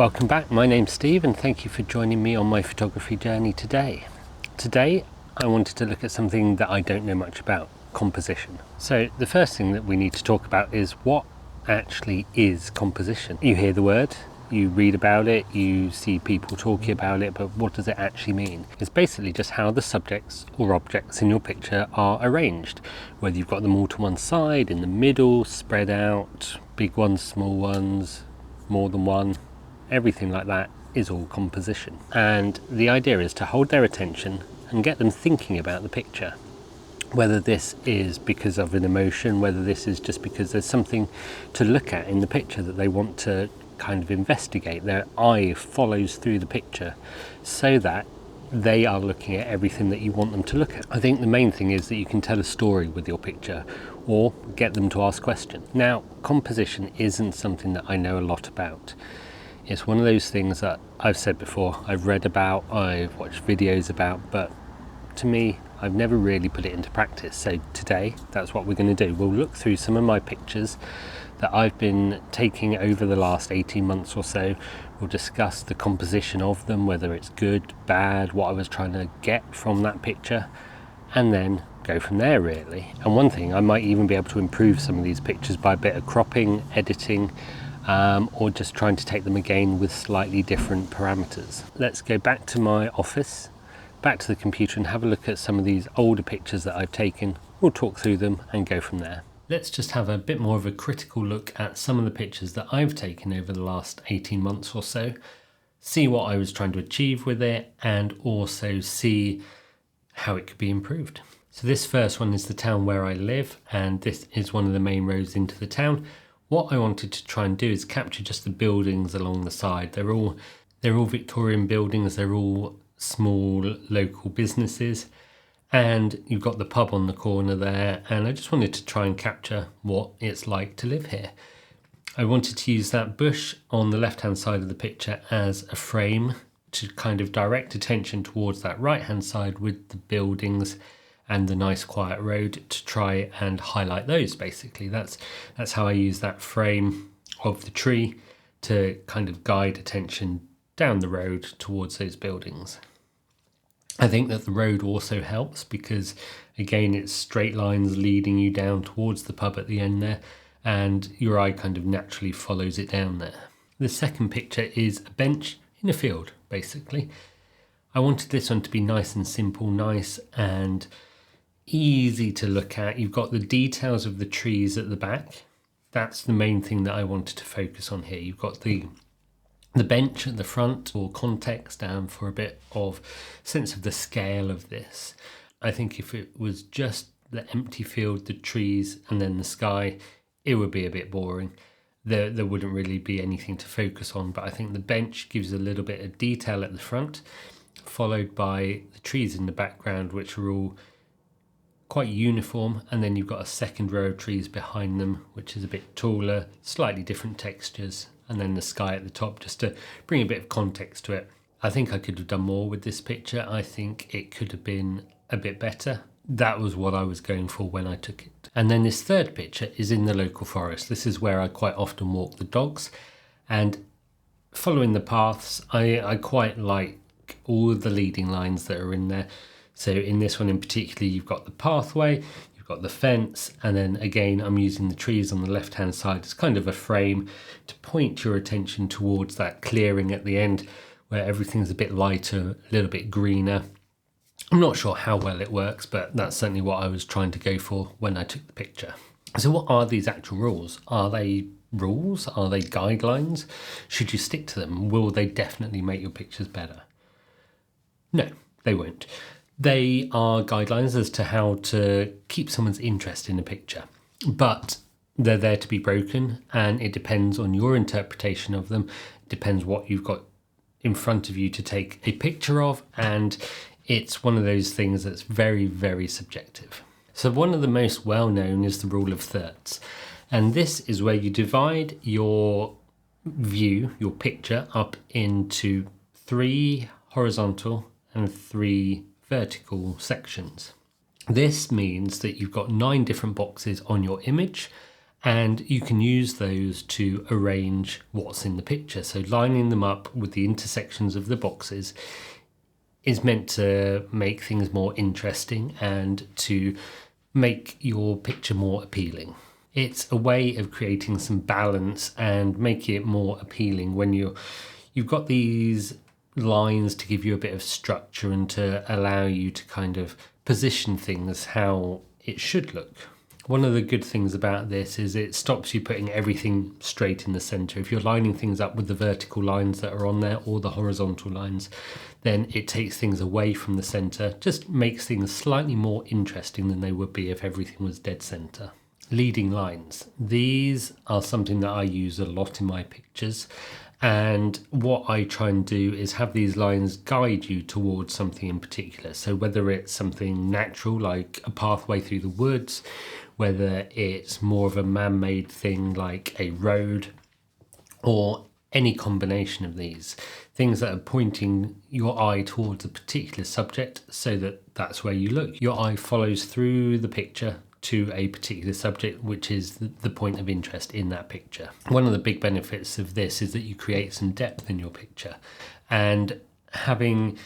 Welcome back, my name's Steve and thank you for joining me on my photography journey today. Today I wanted to look at something that I don't know much about, composition. So the first thing that we need to talk about is what actually is composition. You hear the word, you read about it, you see people talking about it, but what does it actually mean? It's basically just how the subjects or objects in your picture are arranged, whether you've got them all to one side, in the middle, spread out, big ones, small ones, more than one. Everything like that is all composition. And the idea is to hold their attention and get them thinking about the picture. Whether this is because of an emotion, whether this is just because there's something to look at in the picture that they want to kind of investigate. Their eye follows through the picture so that they are looking at everything that you want them to look at. I think the main thing is that you can tell a story with your picture or get them to ask questions. Now, composition isn't something that I know a lot about. It's one of those things that I've said before, I've read about, I've watched videos about, but to me, I've never really put it into practice. So today, that's what we're going to do. We'll look through some of my pictures that I've been taking over the last 18 months or so. We'll discuss the composition of them, whether it's good, bad, what I was trying to get from that picture, and then go from there really. And one thing, I might even be able to improve some of these pictures by a bit of cropping, editing, or just trying to take them again with slightly different parameters. Let's go back to my office, back to the computer, and have a look at some of these older pictures that I've taken. We'll talk through them and go from there. Let's just have a bit more of a critical look at some of the pictures that I've taken over the last 18 months or so, see what I was trying to achieve with it, and also see how it could be improved. So this first one is the town where I live, and this is one of the main roads into the town. What I wanted to try and do is capture just the buildings along the side. They're all Victorian buildings, they're all small local businesses, and you've got the pub on the corner there, and I just wanted to try and capture what it's like to live here. I wanted to use that bush on the left hand side of the picture as a frame to kind of direct attention towards that right hand side with the buildings and the nice quiet road to try and highlight those. Basically that's how I use that frame of the tree to kind of guide attention down the road towards those buildings. I think that the road also helps because again it's straight lines leading you down towards the pub at the end there, and your eye kind of naturally follows it down there. The second picture is a bench in a field basically. I wanted this one to be nice and simple, nice and easy to look at. You've got the details of the trees at the back. That's the main thing that I wanted to focus on here. You've got the bench at the front for context and for a bit of sense of the scale of this. I think if it was just the empty field, the trees and then the sky, it would be a bit boring. There wouldn't really be anything to focus on, but I think the bench gives a little bit of detail at the front, followed by the trees in the background, which are all quite uniform, and then you've got a second row of trees behind them, which is a bit taller, slightly different textures, and then the sky at the top just to bring a bit of context to it. I think I could have done more with this picture. I think it could have been a bit better. That was what I was going for when I took it. And then this third picture is in the local forest. This is where I quite often walk the dogs, and following the paths, I quite like all the leading lines that are in there. So in this one in particular, you've got the pathway, you've got the fence, and then again, I'm using the trees on the left-hand side as kind of a frame to point your attention towards that clearing at the end where everything's a bit lighter, a little bit greener. I'm not sure how well it works, but that's certainly what I was trying to go for when I took the picture. So what are these actual rules? Are they rules? Are they guidelines? Should you stick to them? Will they definitely make your pictures better? No, they won't. They are guidelines as to how to keep someone's interest in a picture, but they're there to be broken, and it depends on your interpretation of them. It depends what you've got in front of you to take a picture of, and it's one of those things that's very, very subjective. So one of the most well-known is the rule of thirds, and this is where you divide your view, your picture, up into 3 horizontal and 3 vertical sections. This means that you've got 9 different boxes on your image, And you can use those to arrange what's in the picture. So lining them up with the intersections of the boxes is meant to make things more interesting and to make your picture more appealing. It's a way of creating some balance and making it more appealing when you've got these lines to give you a bit of structure and to allow you to kind of position things how it should look. One of the good things about this is it stops you putting everything straight in the center. If you're lining things up with the vertical lines that are on there or the horizontal lines, then it takes things away from the center, just makes things slightly more interesting than they would be if everything was dead center. Leading lines. These are something that I use a lot in my pictures. And what I try and do is have these lines guide you towards something in particular. So whether it's something natural, like a pathway through the woods, whether it's more of a man-made thing like a road, or any combination of these, things that are pointing your eye towards a particular subject so that that's where you look. Your eye follows through the picture to a particular subject, which is the point of interest in that picture. One of the big benefits of this is that you create some depth in your picture, and having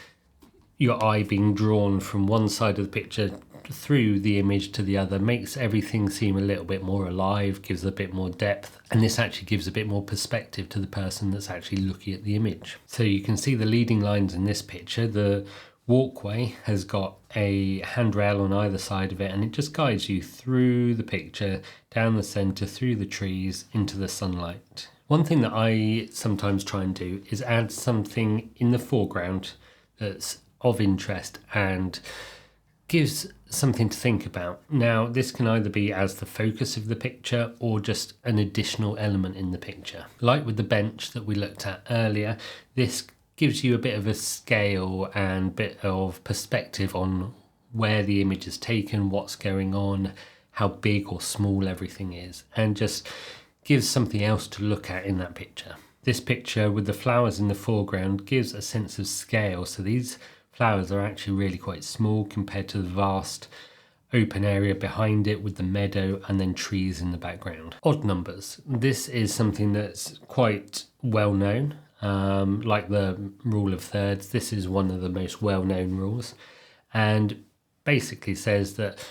your eye being drawn from one side of the picture through the image to the other makes everything seem a little bit more alive, gives a bit more depth, and this actually gives a bit more perspective to the person that's actually looking at the image. So you can see the leading lines in this picture. The walkway has got a handrail on either side of it, and it just guides you through the picture, down the center, through the trees, into the sunlight. One thing that I sometimes try and do is add something in the foreground that's of interest and gives something to think about. Now, this can either be as the focus of the picture or just an additional element in the picture. Like with the bench that we looked at earlier, this gives you a bit of a scale and bit of perspective on where the image is taken, what's going on, how big or small everything is, and just gives something else to look at in that picture. This picture with the flowers in the foreground gives a sense of scale. So these flowers are actually really quite small compared to the vast open area behind it with the meadow and then trees in the background. Odd numbers. This is something that's quite well known. Like the rule of thirds, this is one of the most well-known rules, and basically says that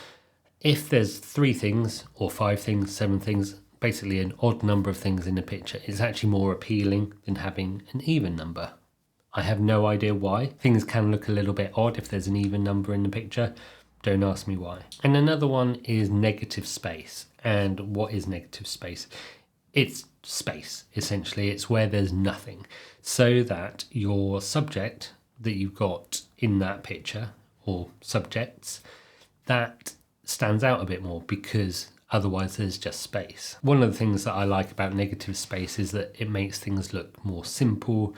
if there's 3 things or 5 things, 7 things, basically an odd number of things in a picture, is actually more appealing than having an even number. I have no idea why. Things can look a little bit odd if there's an even number in the picture. Don't ask me why. And another one is negative space. And what is negative space? It's space, essentially. It's where there's nothing, so that your subject that you've got in that picture, or subjects, that stands out a bit more because otherwise there's just space. One of the things that I like about negative space is that it makes things look more simple,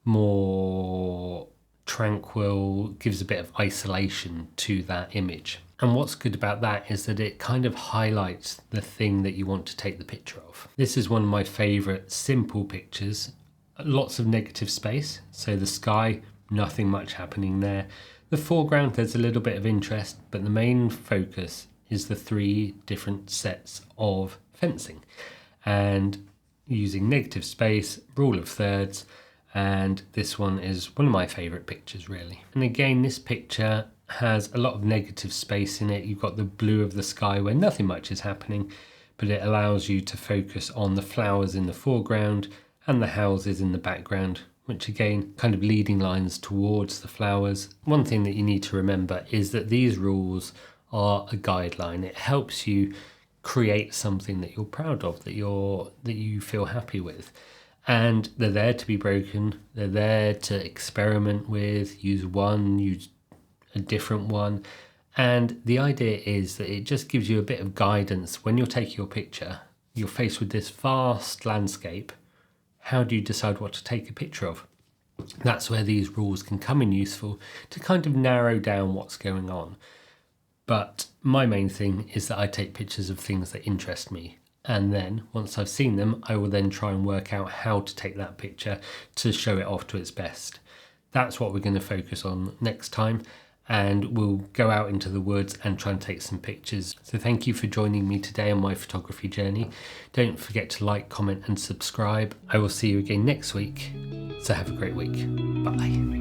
more tranquil, gives a bit of isolation to that image. And what's good about that is that it kind of highlights the thing that you want to take the picture of. This is one of my favorite simple pictures. Lots of negative space. So the sky, nothing much happening there. The foreground, there's a little bit of interest, but the main focus is the 3 different sets of fencing. And using negative space, rule of thirds, and this one is one of my favorite pictures, really. And again, this picture has a lot of negative space in it. You've got the blue of the sky where nothing much is happening, but it allows you to focus on the flowers in the foreground and the houses in the background, which again, kind of leading lines towards the flowers. One thing that you need to remember is that these rules are a guideline. It helps you create something that you're proud of, that you feel happy with. And they're there to be broken. They're there to experiment with, use one, use a different one. And the idea is that it just gives you a bit of guidance. When you're taking your picture, you're faced with this vast landscape. How do you decide what to take a picture of? That's where these rules can come in useful to kind of narrow down what's going on. But my main thing is that I take pictures of things that interest me. And then once I've seen them, I will then try and work out how to take that picture to show it off to its best. That's what we're going to focus on next time. and we'll go out into the woods and try and take some pictures. So thank you for joining me today on my photography journey. Don't forget to like, comment and subscribe. I will see you again next week. So have a great week. Bye.